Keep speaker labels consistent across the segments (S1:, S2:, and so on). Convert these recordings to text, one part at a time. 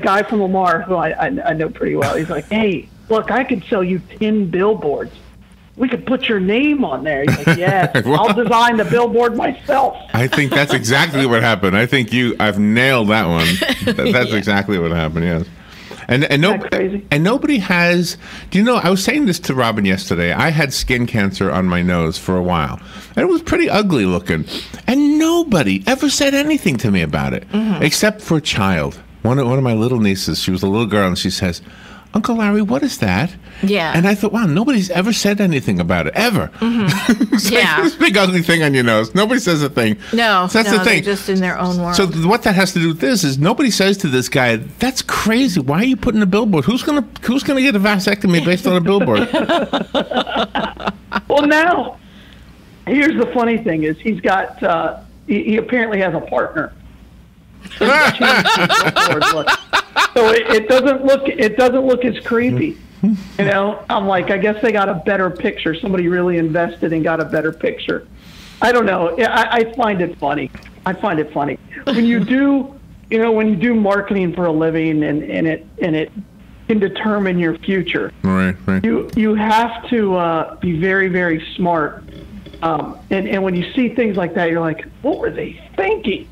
S1: guy from Lamar, who I know pretty well, he's like, hey, look, I could sell you 10 billboards. We could put your name on there. He's like, yeah, I'll design the billboard myself.
S2: I think that's exactly what happened. I think I've nailed that one. That's exactly what happened, yes. And nobody has, do you know, I was saying this to Robin yesterday. I had skin cancer on my nose for a while. And it was pretty ugly looking. And nobody ever said anything to me about it, except for a child. One of my little nieces, she was a little girl, and she says, Uncle Larry, what is that?
S3: Yeah.
S2: And I thought, wow, nobody's ever said anything about it, ever. It's
S3: Yeah.
S2: like this big ugly thing on your nose. Nobody says a thing.
S3: No,
S2: so that's the thing.
S3: They're just in their own world.
S2: So what that has to do with this is nobody says to this guy, that's crazy. Why are you putting a billboard? Who's gonna get a vasectomy based on a billboard?
S1: Well, now, here's the funny thing is he's got, he apparently has a partner. So it doesn't look as creepy. You know, I'm like, I guess they got a better picture. Somebody really invested and got a better picture. I don't know. I find it funny. When you do, when you do marketing for a living and it can determine your future.
S2: Right.
S1: You have to be very, very smart. And when you see things like that, you're like, what were they thinking?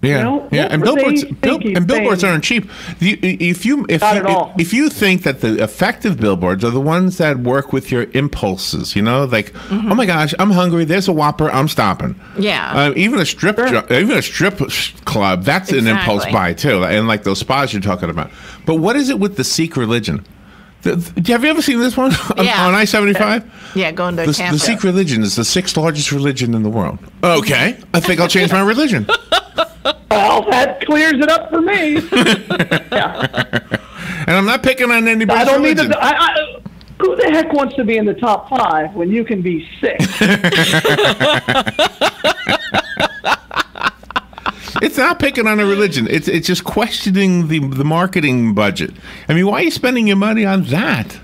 S2: Yeah, and billboards aren't cheap. If you think that the effective billboards are the ones that work with your impulses, like, oh my gosh, I'm hungry. There's a Whopper. I'm stopping.
S3: Yeah.
S2: Even a strip club, that's an impulse buy too, and like those spas you're talking about. But what is it with the Sikh religion? Have you ever seen this one on I-75?
S3: Yeah, going to camp.
S2: The Sikh religion is the 6th largest religion in the world. Okay, I think I'll change my religion.
S1: Well, that clears it up for me. Yeah.
S2: And I'm not picking on anybody's religion.
S1: Who the heck wants to be in the top 5 when you can be 6?
S2: It's not picking on a religion. It's just questioning the marketing budget. I mean, why are you spending your money on that?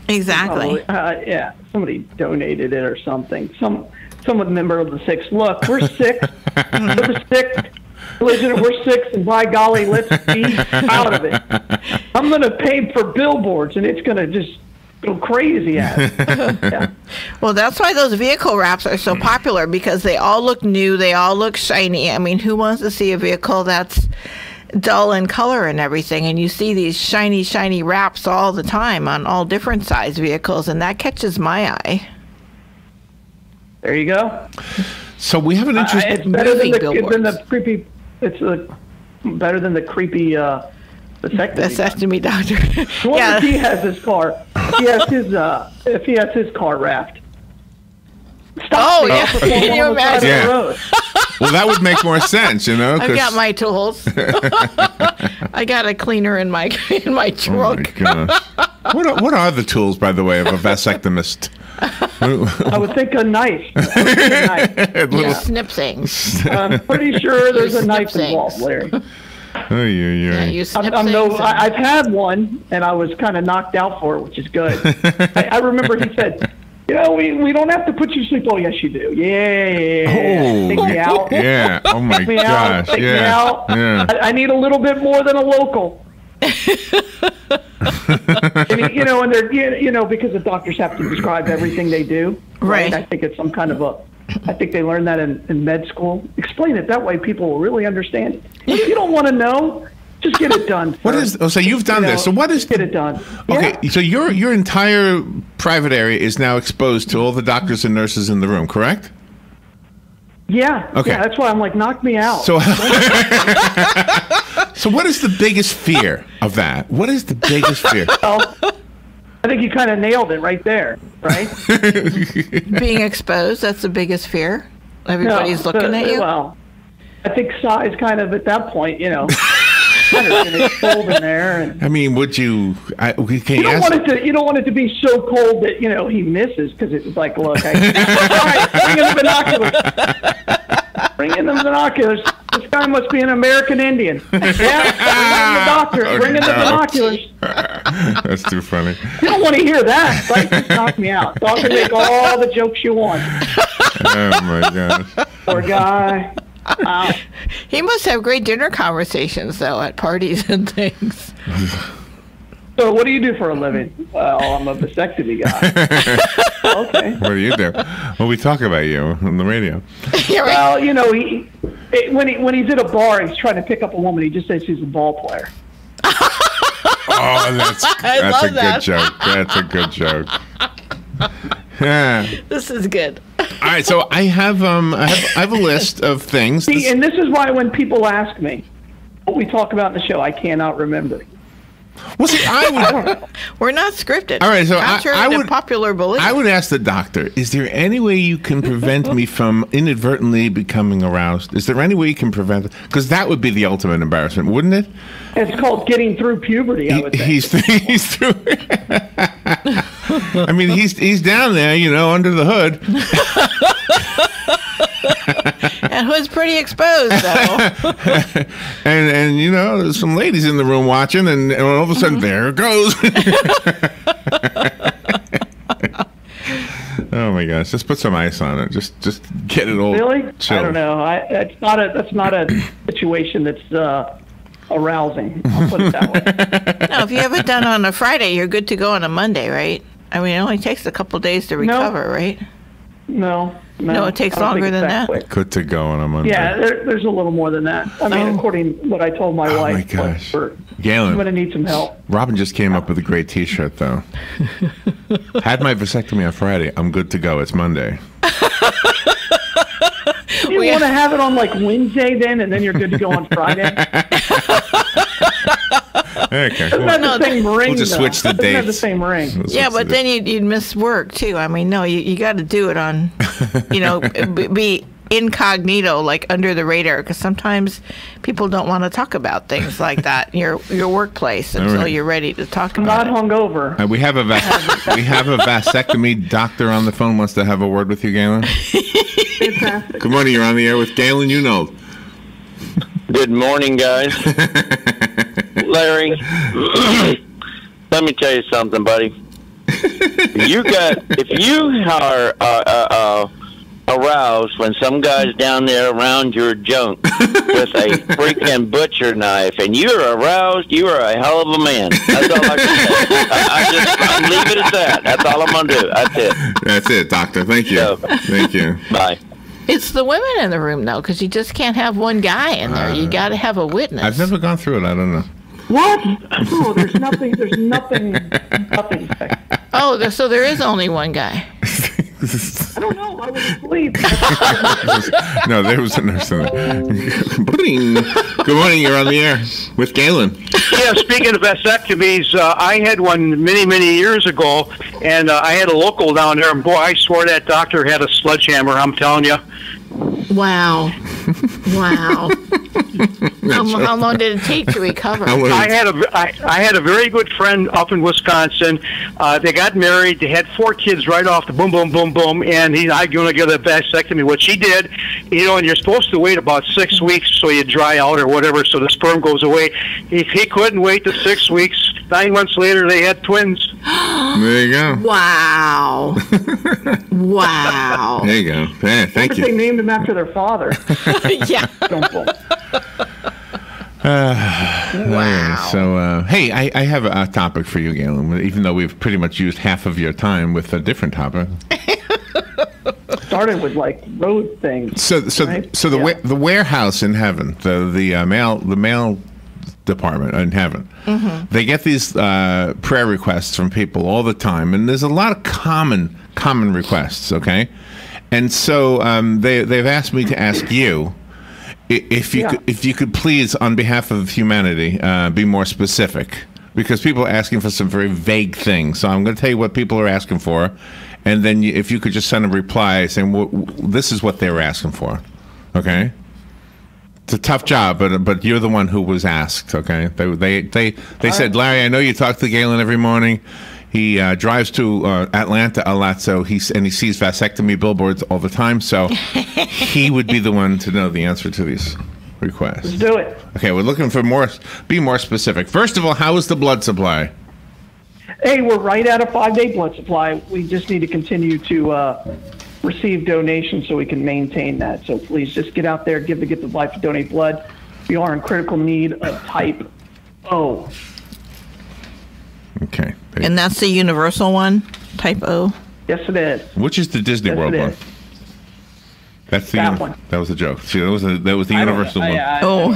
S3: Exactly.
S1: Yeah, somebody donated it or something. Some member of the 6. Look, we're 6. We're 6. Religion, we're 6, and by golly, let's be out of it. I'm going to pay for billboards, and it's going to just go crazy at it. Yeah.
S3: Well, that's why those vehicle wraps are so popular, because they all look new, they all look shiny. I mean, who wants to see a vehicle that's dull in color and everything? And you see these shiny wraps all the time on all different size vehicles, and that catches my eye.
S1: There you go.
S2: So we have an interesting.
S1: It's better than the creepy. It's better than the creepy vasectomy
S3: doctor.
S1: What if he has his car? If he has his car wrapped.
S3: Stop Can you imagine?
S2: Yeah. Well, that would make more sense,
S3: I've got my tools. I got a cleaner in my trunk.
S2: Oh my gosh. What are the tools, by the way, of a vasectomist?
S1: I would think a knife.
S3: You snip things.
S1: I'm pretty sure there's a knife involved, Larry.
S3: You snip things.
S1: I've had one, and I was kind of knocked out for it, which is good. I remember he said, we don't have to put you to sleep. Oh, yes, you do. Yeah. Take me out.
S2: Yeah. Oh, my gosh.
S1: Take me out.
S2: Yeah.
S1: I need a little bit more than a local. And because the doctors have to describe everything they do. Right. I think it's some kind of I think they learned that in med school. Explain it that way people will really understand it. If you don't want to know, just get it done.
S2: So you've done this. So what is?
S1: Get it done.
S2: Okay. Yeah. So your entire private area is now exposed to all the doctors and nurses in the room, correct?
S1: Yeah.
S2: Okay.
S1: Yeah, that's why I'm like, knock me out.
S2: So, so what is the biggest fear of that? What is the biggest fear?
S1: Well, I think you kind of nailed it right there, right?
S3: Being exposed, that's the biggest fear. Everybody's looking at you.
S1: Well, I think size kind of at that point, kind of it's cold in there. And
S2: I mean, would you?
S1: You don't want it to be so cold that he misses, because it's like, look, all right, bring in the binoculars. Bring in the binoculars. This guy must be an American Indian. Yeah, bring in the doctor. Bring in the binoculars.
S2: That's too funny.
S1: You don't want to hear that, right? Just knock me out. So I can make all the jokes you want.
S2: Oh my gosh.
S1: Poor guy.
S3: He must have great dinner conversations, though, at parties and things.
S1: So what do you do for a living? Well, I'm a vasectomy guy. Okay.
S2: What do you do? Well, we talk about you on the radio.
S1: Well, you know, when he's at a bar, he's trying to pick up a woman. He just says he's a ball player.
S2: Oh, that's a good joke. That's a good joke. Yeah.
S3: This is good.
S2: All right, so I have a list of things.
S1: See, and this is why when people ask me what we talk about in the show, I cannot remember.
S2: Well, see,
S3: We're not scripted.
S2: All right, so
S3: I would popular belief.
S2: I would ask the doctor: is there any way you can prevent me from inadvertently becoming aroused? Is there any way you can prevent it? Because that would be the ultimate embarrassment, wouldn't it?
S1: It's called getting through puberty. I would think.
S2: He's through. I mean, he's down there, you know, under the hood.
S3: And who's pretty exposed, though.
S2: and you know, there's some ladies in the room watching, and all of a sudden, there it goes. Oh my gosh! Just put some ice on it. Just get it all.
S1: Really?
S2: Chilled.
S1: I don't know. That's not a situation that's arousing. I'll put it that way.
S3: No, if you have it done on a Friday, you're good to go on a Monday, right? I mean, it only takes a couple days to recover, right?
S1: No,
S3: it takes longer than that.
S1: Quick.
S2: Good to go on a Monday.
S1: Yeah, there's a little more than that. I mean, according to what I told my wife.
S2: Oh my gosh.
S1: Galen, I'm going to need some help.
S2: Robin just came up with a great T-shirt, though. Had my vasectomy on Friday. I'm good to go. It's Monday.
S1: You want to have it on like Wednesday then, and then you're good to go on Friday?
S2: Okay.
S1: Doesn't have the same ring,
S2: we'll just switch the dates.
S1: Doesn't have the same ring.
S3: Yeah, but then you'd miss work, too. I mean, no, you got to do it on, you know, be incognito, like under the radar, because sometimes people don't want to talk about things like that in your workplace until you're ready to talk about it.
S1: Not hungover.
S2: We have a vasectomy doctor on the phone. Wants to have a word with you, Galen.
S1: Fantastic.
S2: Good morning. You're on the air with Galen Unold.
S4: Good morning, guys. Larry, let me tell you something, buddy. If you are aroused when some guy's down there around your junk with a freaking butcher knife, and you're aroused, you are a hell of a man. That's all I can say. I'm leave it at that. That's all I'm gonna do. That's it.
S2: That's it, doctor. Thank you.
S4: So,
S2: thank you.
S4: Bye.
S3: It's the women in the room, though, because you just can't have one guy in there. You got to have a witness.
S2: I've never gone through it. I don't know.
S1: What? Oh, there's nothing.
S3: Oh, so there is only one guy.
S1: I don't know. I was asleep.
S2: No, there was a nurse in there. Good morning. You're on the air with Galen.
S5: Yeah, speaking of vasectomies, I had one many, many years ago, and I had a local down there, and boy, I swore that doctor had a sledgehammer, I'm telling you.
S3: Wow. Wow. How long did it take to recover?
S5: I had a very good friend up in Wisconsin. They got married. They had 4 kids right off the boom, boom, boom, boom. And I'm going to get a vasectomy. What she did, you know, and you're supposed to wait about 6 weeks so you dry out or whatever so the sperm goes away. If he couldn't wait the 6 weeks, 9 months later, they had twins.
S2: There you go.
S3: Wow. Wow.
S2: There you go. Yeah, thank you.
S1: They named him after their father.
S3: Yeah.
S2: Wow. So, hey, I have a topic for you, Galen, even though we've pretty much used half of your time with a different topic.
S1: Started with like road things. So
S2: the warehouse in heaven, the mail department in heaven, they get these prayer requests from people all the time, and there's a lot of common requests. Okay, and so they've asked me to ask you. If you could please, on behalf of humanity, be more specific, because people are asking for some very vague things. So I'm going to tell you what people are asking for, and then if you could just send a reply saying this is what they were asking for. Okay, it's a tough job, but you're the one who was asked. Okay, they said, Larry, I know you talk to Galen every morning. He drives to Atlanta a lot, so he sees vasectomy billboards all the time. So he would be the one to know the answer to these requests.
S1: Let's do it.
S2: Okay, we're looking for be more specific. First of all, how is the blood supply?
S1: Hey, we're right at a 5-day blood supply. We just need to continue to receive donations so we can maintain that. So please just get out there, give the gift of life to donate blood. We are in critical need of type O.
S2: Okay.
S3: And that's the universal one, type O?
S1: Yes, it is.
S2: Which is the Disney World one? That's the
S1: one.
S2: That was a joke. See, that was the universal one.
S3: Oh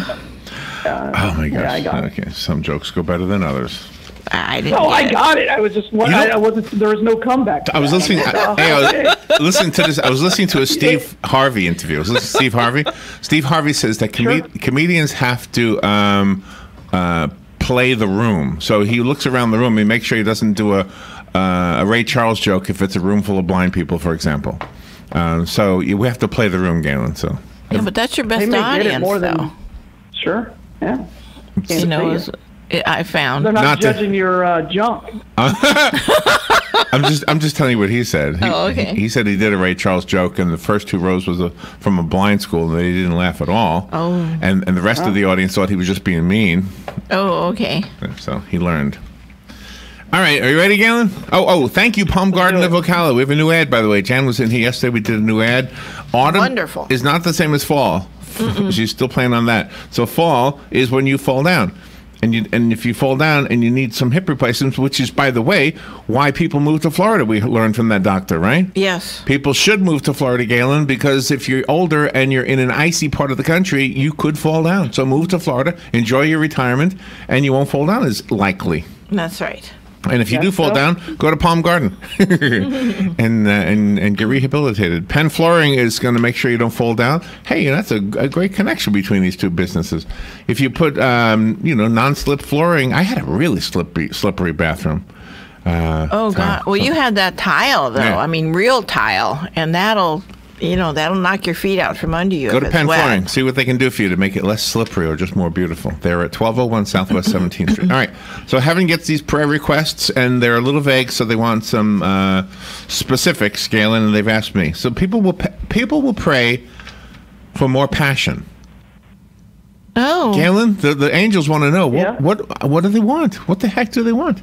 S2: my gosh.
S1: Yeah, I got it.
S2: Okay, some jokes go better than others.
S3: I didn't.
S1: I got it. I was just. I wasn't. There was no comeback.
S2: I was listening. I was listening to this. I was listening to a Steve Harvey interview. I was listening to Steve Harvey. Steve Harvey says that comedians have to play the room. So he looks around the room and makes sure he doesn't do a Ray Charles joke if it's a room full of blind people, for example. So we have to play the room, Galen. So
S3: yeah, but that's your best
S1: they may
S3: audience,
S1: get it more
S3: though.
S1: Than, sure. Yeah.
S3: I found
S1: they're not judging your junk.
S2: I'm just telling you what he said.
S3: Okay.
S2: He said he did a Ray Charles joke, and the first 2 rows was from a blind school, and they didn't laugh at all.
S3: Oh.
S2: And the rest of the audience thought he was just being mean.
S3: Oh, okay.
S2: So he learned. All right, are you ready, Galen? Oh, thank you, Palm Garden of Ocala. We have a new ad, by the way. Jan was in here yesterday. We did a new ad. Autumn
S3: Wonderful.
S2: is not the same as fall. She's still playing on that. So fall is when you fall down. And if you fall down and you need some hip replacements, which is, by the way, why people move to Florida, we learned from that doctor, right?
S3: Yes.
S2: People should move to Florida, Galen, because if you're older and you're in an icy part of the country, you could fall down. So move to Florida, enjoy your retirement, and you won't fall down as likely.
S3: That's right.
S2: And if you do fall down, go to Palm Garden and get rehabilitated. Penn Flooring is going to make sure you don't fall down. Hey, that's a great connection between these two businesses. If you put, non-slip flooring, I had a really slippery bathroom.
S3: God! Well, you had that tile though.
S2: Yeah.
S3: I mean, real tile, and that'll knock your feet out from under you.
S2: Go
S3: if
S2: to
S3: it's
S2: Penn
S3: wet.
S2: Flooring. See what they can do for you to make it less slippery or just more beautiful. They're at 1201 Southwest 17th Street. All right. So Heaven gets these prayer requests, and they're a little vague, so they want some specifics, Galen, and they've asked me. So people will pray for more passion.
S3: Oh.
S2: Galen, the angels want to know what do they want? What the heck do they want?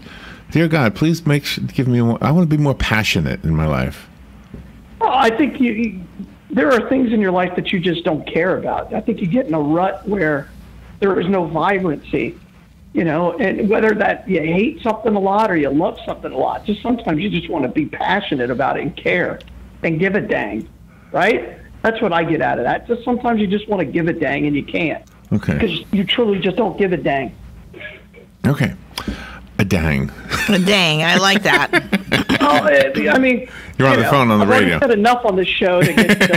S2: Dear God, please give me more. I want to be more passionate in my life.
S1: Well, I think there are things in your life that you just don't care about. I think you get in a rut where there is no vibrancy, and whether that you hate something a lot or you love something a lot, just sometimes you just want to be passionate about it and care and give a dang, right? That's what I get out of that. Just sometimes you just want to give a dang and you can't.
S2: Okay.
S1: Because you truly just don't give a dang.
S2: Okay. A dang.
S3: A dang, I like that.
S1: I mean,
S2: you're on the phone on the radio.
S1: I've said enough on the show to get.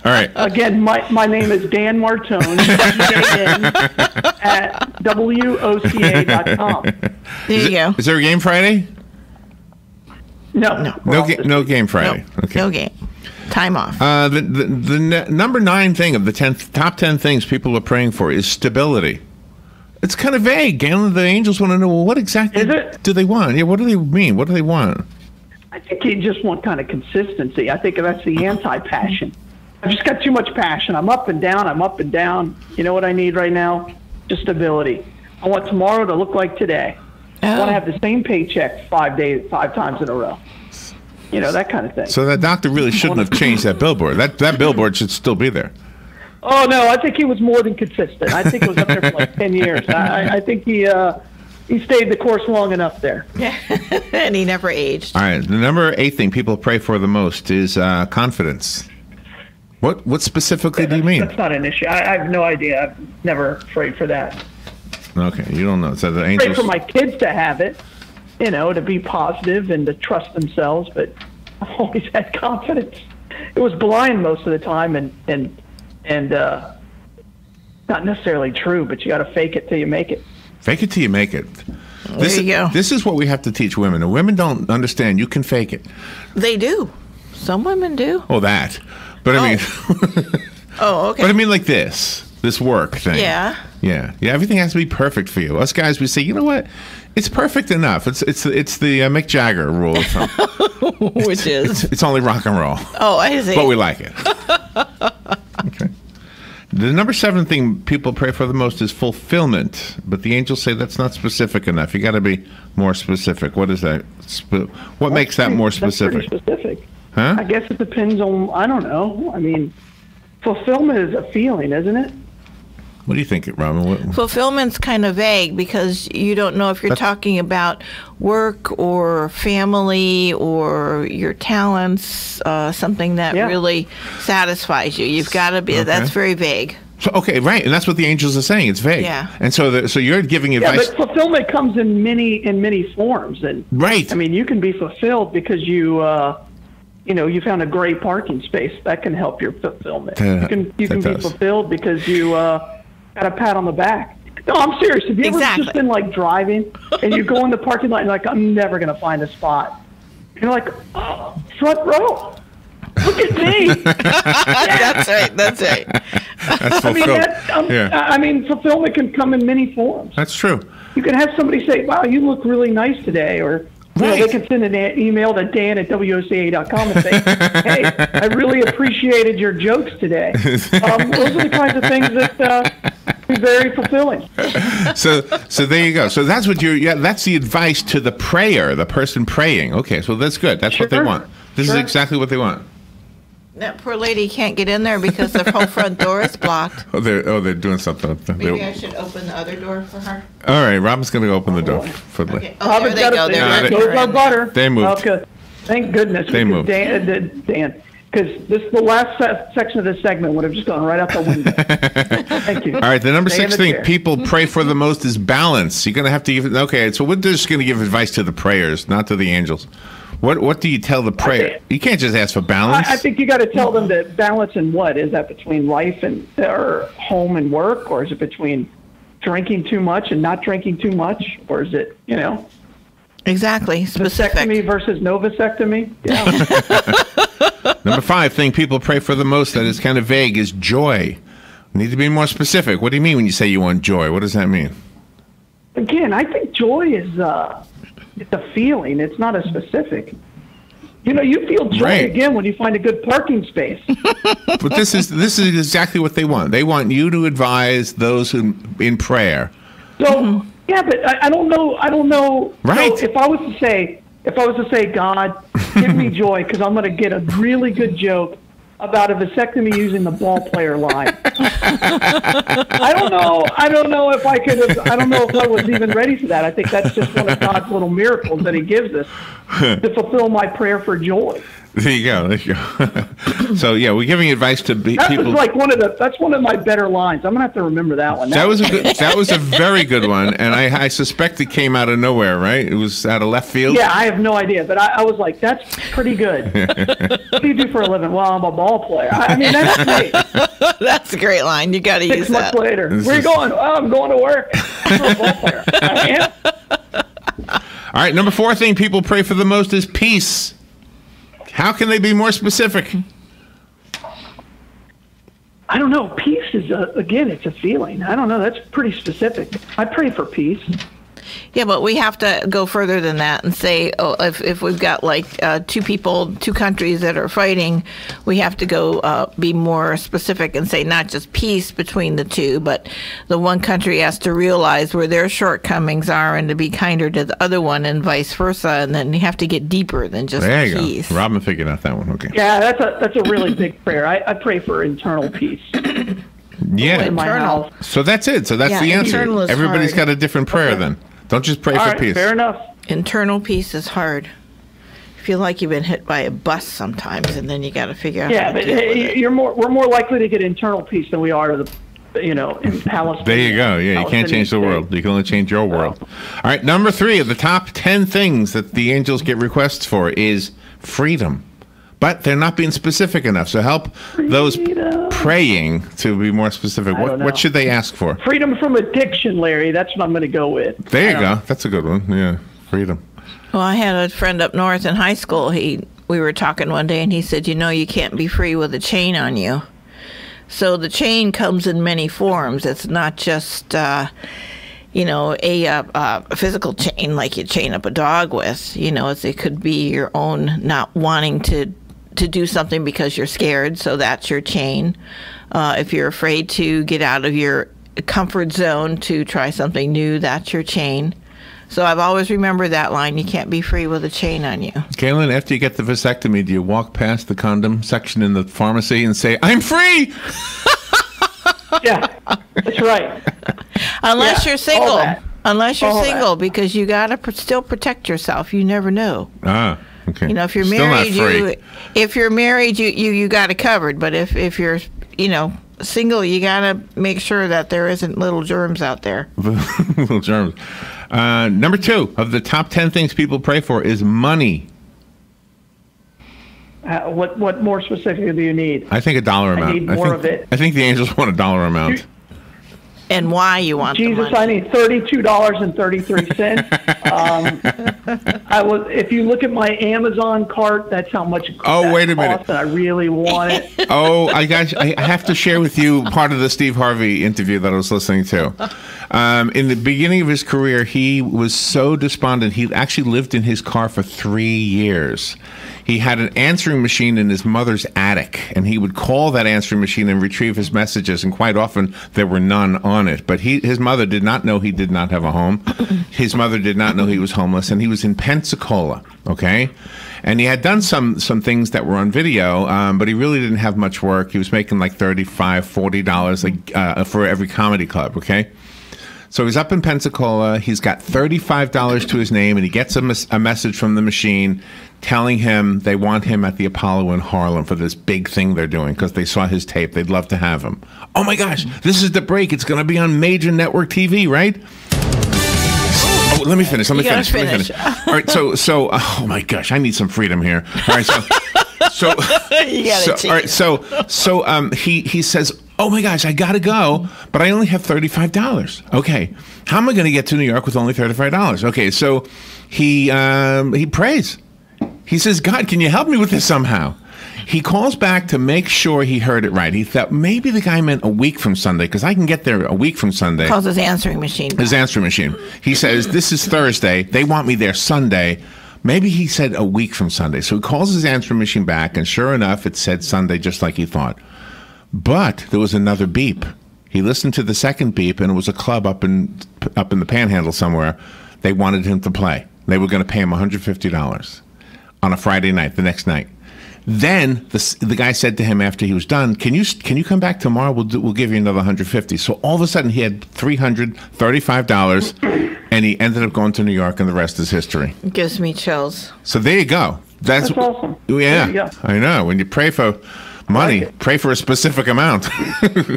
S2: All right.
S1: Again, my name is Dan Martone, at WOCA.com.
S3: There you go.
S2: Is there a game Friday?
S1: No
S2: game Friday.
S3: No,
S2: okay.
S3: no game. Time off.
S2: The number 9 thing of the top 10 things people are praying for is stability. It's kind of vague, Galen. The angels want to know, well, what exactly do they want? Yeah, what do they mean? What do they want?
S1: I think you just want kind of consistency. I think that's the anti-passion. I've just got too much passion. I'm up and down. You know what I need right now? Just stability. I want tomorrow to look like today. I want to have the same paycheck 5 times in a row. That kind of thing.
S2: So that doctor really shouldn't have changed that billboard. That billboard should still be there.
S1: Oh, no, I think he was more than consistent. I think it was up there for like 10 years. I think he stayed the course long enough there.
S3: And he never aged.
S2: All right, the number 8 thing people pray for the most is confidence. What specifically do you mean?
S1: That's not an issue. I have no idea. I've never prayed for that.
S2: Okay, you don't know. So the
S1: I
S2: angels...
S1: pray for my kids to have it, to be positive and to trust themselves, but I've always had confidence. It was blind most of the time and not necessarily true, but you got to fake it till you make it.
S2: Fake it till you make it.
S3: There you go.
S2: This is what we have to teach women. And women don't understand. You can fake it.
S3: They do. Some women do.
S2: Oh, that. But I mean...
S3: Oh, okay.
S2: But I mean like this work thing.
S3: Yeah.
S2: Yeah. Everything has to be perfect for you. Us guys, we say, you know what? It's perfect enough. It's the Mick Jagger rule of thumb.
S3: Which is?
S2: It's only rock and roll.
S3: Oh, I see.
S2: But we like it. Okay. The number 7 thing people pray for the most is fulfillment, but the angels say that's not specific enough. You got to be more specific. What is that? What makes that more specific?
S1: That's pretty specific.
S2: Huh?
S1: I guess it depends on, I don't know. I mean, fulfillment is a feeling, isn't it?
S2: What do you think, Robin?
S3: Fulfillment's kind of vague because you don't know if you're talking about work or family or your talents, something that really satisfies you. You've got to be. That's very vague.
S2: So, okay, right, and that's what the angels are saying. It's vague.
S3: Yeah.
S2: And so you're giving advice.
S1: Yeah, but fulfillment comes in many forms, and
S2: right.
S1: I mean, you can be fulfilled because you you found a great parking space. That can help your fulfillment. You can be fulfilled because you got a pat on the back. No, I'm serious. Have you ever just been like driving and you go in the parking lot and you're like, I'm never going to find a spot. You're like, oh, front row. Look at me.
S3: That's right. That's
S2: fulfilled.
S1: I mean, fulfillment can come in many forms.
S2: That's true.
S1: You can have somebody say, wow, you look really nice today, or they can send an email to dan@woca.com and say, hey, I really appreciated your jokes today. Those are the kinds of things that are very fulfilling.
S2: So there you go. So that's what that's the advice to the prayer, the person praying. Okay, so that's good. That's what they want. This is exactly what they want.
S3: That poor lady can't get in there because the whole front door is blocked.
S2: They're doing something.
S3: Maybe I should open the other door for her.
S2: All right, Robin's going to open the door for the.
S3: Okay. Oh, there they go.
S1: There's our butter.
S2: They moved.
S1: Okay. Thank goodness.
S2: They moved.
S1: Dan, because this is the last section of this segment would have just gone right out the window. Thank you.
S2: All right, the number 6 thing people pray for the most is balance. You're going to have to give. Okay, so we're just going to give advice to the prayers, not to the angels. What do you tell the prayer? You can't just ask for balance.
S1: I think you got to tell them that balance in what? Is that between life and or home and work, or is it between drinking too much and not drinking too much, or is it
S3: exactly specific
S1: vasectomy versus no vasectomy? Yeah.
S2: Number 5 thing people pray for the most that is kind of vague is joy. You need to be more specific. What do you mean when you say you want joy? What does that mean?
S1: Again, I think joy is it's a feeling. It's not a specific. You feel joy again when you find a good parking space.
S2: But this is exactly what they want. They want you to advise those who in prayer.
S1: So yeah, but I don't know.
S2: Right.
S1: So if I was to say, God, give me joy because I'm going to get a really good joke about a vasectomy using the ball player line. I don't know if I could have, I don't know if I was even ready for that. I think that's just one of God's little miracles that he gives us to fulfill my prayer for joy.
S2: There you go. So yeah, we're giving advice to people.
S1: That's one of my better lines. I'm gonna have to remember that one.
S2: That was a very good one, and I suspect it came out of nowhere, right? It was out of left field.
S1: Yeah, I have no idea, but I was like, that's pretty good. What do you do for a living? Well, I'm a ball player. I mean, that's great.
S3: That's a great line. You got to use that.
S1: 6 months later, where are you going? Oh, I'm going to work. I'm a ball player. I am.
S2: All right, number 4 thing people pray for the most is peace. How can they be more specific?
S1: I don't know. Peace is, again, it's a feeling. I don't know. That's pretty specific. I pray for peace.
S3: Yeah, but we have to go further than that and say, if we've got like 2 countries that are fighting, we have to go be more specific and say not just peace between the 2, but the one country has to realize where their shortcomings are and to be kinder to the other one and vice versa. And then you have to get deeper than just
S2: there you
S3: peace.
S2: Go. Robin figured out that one. Okay.
S1: Yeah, that's a really big prayer. I pray for internal peace.
S2: Yeah.
S1: In my house.
S2: So that's it. So that's the answer. Everybody's got a different prayer then. Don't just pray for peace.
S1: Fair enough.
S3: Internal peace is hard. You feel like you've been hit by a bus sometimes, and then you got to figure out.
S1: Yeah, but we're more likely to get internal peace than we are to in Palestine.
S2: There you go. Yeah, you can't change the world. You can only change your world. All right, number 3 of the top 10 things that the angels get requests for is freedom. But they're not being specific enough. So help those praying to be more specific. What should they ask for?
S1: Freedom from addiction, Larry. That's what I'm going to go with.
S2: There you go. That's a good one. Yeah, freedom.
S3: Well, I had a friend up north in high school. We were talking one day, and he said, you can't be free with a chain on you. So the chain comes in many forms. It's not just a physical chain like you chain up a dog with. It could be your own not wanting to to do something because you're scared, so that's your chain. If you're afraid to get out of your comfort zone to try something new, that's your chain. So I've always remembered that line, you can't be free with a chain on you.
S2: Galen, after you get the vasectomy, do you walk past the condom section in the pharmacy and say, I'm free?
S1: Yeah, that's right.
S3: Unless you're single. Unless you're
S1: All
S3: single,
S1: that.
S3: because you got to still protect yourself. You never know.
S2: Ah, okay.
S3: You know, if you're
S2: Still
S3: married,
S2: not free.
S3: if you're married, you got it covered. But if you're, single, you got to make sure that there isn't little germs out there.
S2: Little germs. Number 2 of the top 10 things people pray for is money.
S1: What more specifically do you need?
S2: I think a dollar amount.
S1: need more of it.
S2: I think the angels want a dollar amount.
S3: And why you want the
S1: Jesus,
S3: money.
S1: I need $32.33. If you look at my Amazon cart, that's how much.
S2: Oh, wait a minute.
S1: Costs, and I really want it.
S2: Oh, I have to share with you part of the Steve Harvey interview that I was listening to. In the beginning of his career, he was so despondent. He actually lived in his car for 3 years. He had an answering machine in his mother's attic, and he would call that answering machine and retrieve his messages, and quite often there were none on it. But his mother did not know he did not have a home. His mother did not know he was homeless, and he was in Pensacola, okay? And he had done some things that were on video, but he really didn't have much work. He was making like $35, $40 for every comedy club, okay? So he's up in Pensacola. He's got $35 to his name, and he gets a message from the machine telling him they want him at the Apollo in Harlem for this big thing they're doing because they saw his tape. They'd love to have him. Oh, my gosh. This is the break. It's going to be on major network TV, right? Oh, let me finish. Let me finish. All right. So, oh, my gosh. I need some freedom here. All right. So, he says, oh my gosh, I gotta go, but I only have $35. Okay, how am I going to get to New York with only $35? Okay, so he prays. He says, God, can you help me with this somehow? He calls back to make sure he heard it right. He thought maybe the guy meant a week from Sunday because I can get there a week from Sunday.
S3: Calls his answering machine.
S2: His answering machine. He says, this is Thursday. They want me there Sunday. Maybe he said a week from Sunday. So he calls his answering machine back, and sure enough, it said Sunday just like he thought. But there was another beep. He listened to the second beep, and it was a club up in the Panhandle somewhere. They wanted him to play. They were going to pay him $150 on a Friday night, the next night. Then the guy said to him after he was done, "Can you come back tomorrow? We'll give you another $150." So all of a sudden he had $335, and he ended up going to New York, and the rest is history.
S3: It gives me chills.
S2: So there you go. That's
S1: awesome.
S2: Yeah, I know. When you pray for money, pray for a specific amount.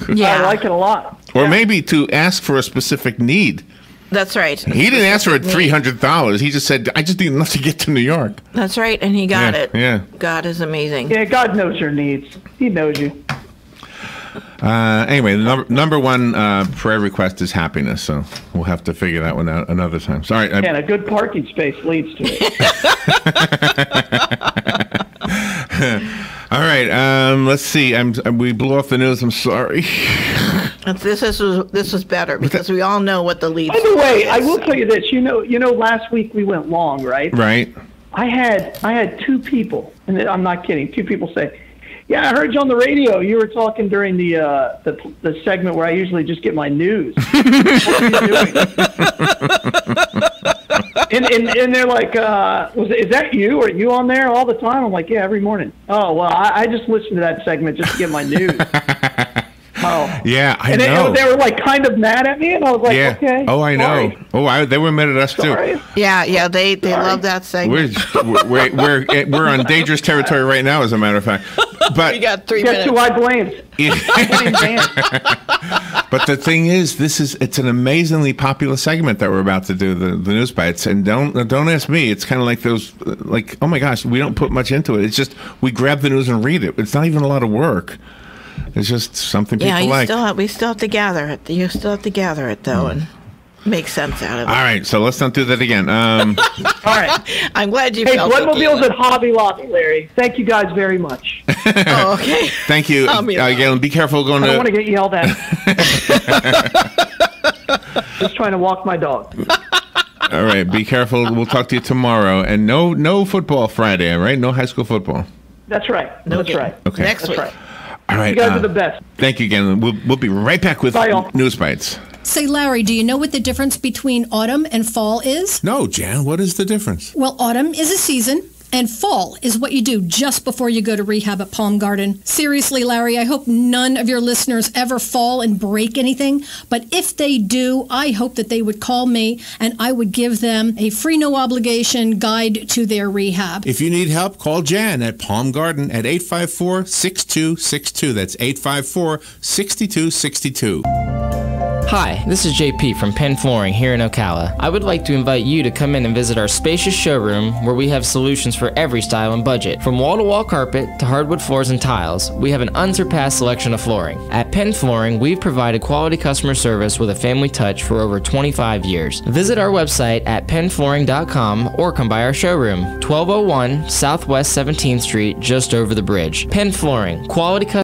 S3: Yeah,
S1: I like it a lot.
S2: Or maybe to ask for a specific need.
S3: That's right.
S2: He didn't ask for $300. He just said, I just need enough to get to New York.
S3: That's right, and he got it.
S2: Yeah.
S3: God is amazing.
S1: Yeah, God knows your needs. He knows you.
S2: Anyway, the number one prayer request is happiness, so we'll have to figure that one out another time. Sorry.
S1: And a good parking space leads to it.
S2: All right, let's see. We blew off the news. I'm sorry.
S3: This was better because we all know what the lead.
S1: By the way, I will tell you this. You know, last week we went long, right?
S2: Right.
S1: I had two people, and I'm not kidding. Two people say, "Yeah, I heard you on the radio. You were talking during the segment where I usually just get my news." What are you doing? And they're like, "Is that you? Are you on there all the time?" I'm like, "Yeah, every morning." Oh well, I just listen to that segment just to get my news. Oh.
S2: Yeah, I
S1: know.
S2: And
S1: they were like kind of mad at me, and I was like, okay.
S2: Oh, I know.
S1: Sorry.
S2: Oh, they were mad at us too.
S3: Yeah, they love that segment.
S2: We're on dangerous territory right now, as a matter of fact. But
S3: we got 3 minutes.
S1: Guess who I blamed?
S2: But the thing is, it's an amazingly popular segment that we're about to do, the news bites. And don't ask me. It's kind of like those, oh my gosh, we don't put much into it. It's just we grab the news and read it. It's not even a lot of work. It's just something people like.
S3: We still have to gather it. You still have to gather it, though, and make sense out of it.
S2: All right, so let's not do that again.
S1: All right.
S3: I'm glad you
S1: felt Bloodmobiles at Hobby Lobby, Larry. Thank you guys very much.
S3: Oh, okay.
S2: Thank you. Galen, be careful going
S1: I don't want to get yelled at. Just trying to walk my dog.
S2: All right, be careful. We'll talk to you tomorrow. And no football Friday, all right? No high school football.
S1: That's right. That's right.
S2: Okay.
S3: Next
S1: That's
S3: week.
S1: right.
S2: All right.
S1: You guys are the best.
S2: Thank you again. We'll be right back with
S1: Bye, all.
S2: News Bites.
S6: Say, Larry, do you know what the difference between autumn and fall is?
S2: No, Jan, what is the difference?
S6: Well, autumn is a season, and fall is what you do just before you go to rehab at Palm Garden. Seriously, Larry, I hope none of your listeners ever fall and break anything. But if they do, I hope that they would call me and I would give them a free, no obligation guide to their rehab.
S2: If you need help, call Jan at Palm Garden at 854-6262. That's 854-6262.
S7: Hi, this is JP from Penn Flooring here in Ocala. I would like to invite you to come in and visit our spacious showroom where we have solutions for every style and budget. From wall-to-wall carpet to hardwood floors and tiles, we have an unsurpassed selection of flooring. At Penn Flooring, we've provided quality customer service with a family touch for over 25 years. Visit our website at pennflooring.com or come by our showroom, 1201 Southwest 17th Street, just over the bridge. Penn Flooring, quality customer